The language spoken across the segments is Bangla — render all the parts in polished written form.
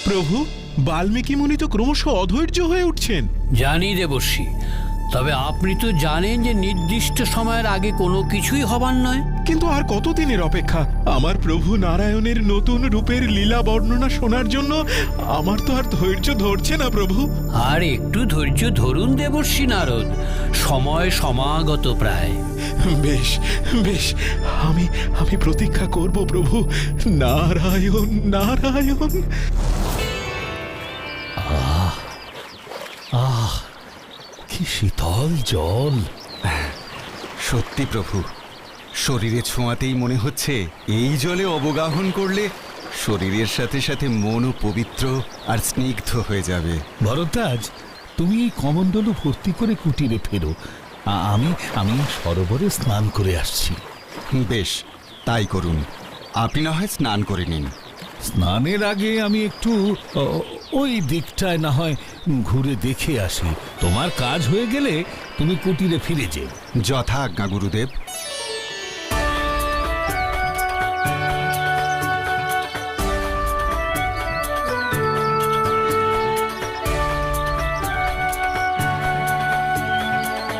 প্রভু, বাল্মীকি মুনি তো ক্রমশ অধৈর্য হয়ে উঠছেন। জানি দেবর্ষি, তবে আপনি তো জানেন যে নির্দিষ্ট সময়ের আগে কোনো কিছুই হবার নয়। কিন্তু আর কতদিনের অপেক্ষা? আমার প্রভু নারায়ণের নতুন রূপের লীলা বর্ণনা শোনার জন্য আমার তো আর ধৈর্য ধরছে না প্রভু। আর একটু ধৈর্য ধরুন দেবর্ষি নারদ, সময় সমাগত প্রায়। বেশ বেশ, আমি আমি প্রতীক্ষা করব প্রভু। নারায়ণ নারায়ণ। কি শীতল জল! সত্যি প্রভু, শরীরে ছোঁয়াতেই মনে হচ্ছে এই জলে অবগাহন করলে শরীরের সাথে সাথে মনও পবিত্র আর স্নিগ্ধ হয়ে যাবে। ভরদ্বাজ, তুমি এই কমণ্ডলু ভর্তি করে কুটিরে ফেরো। আমি আমি সরোবরে স্নান করে আসছি। বেশ, তাই করুন। আপনি না হয় স্নান করে নিন। স্নানের আগে আমি একটু ওই দিকটায় না হয় ঘুরে দেখে আসি। তোমার কাজ হয়ে গেলে তুমি কুটিরে ফিরে যেও। যথা আজ্ঞা গুরুদেব।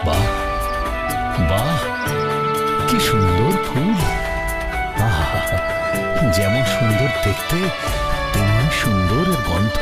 বাহ বাহ, কি সুন্দর ফুল! আহা, যেমন সুন্দর দেখতে তেমনি সুন্দর এর গন্ধ।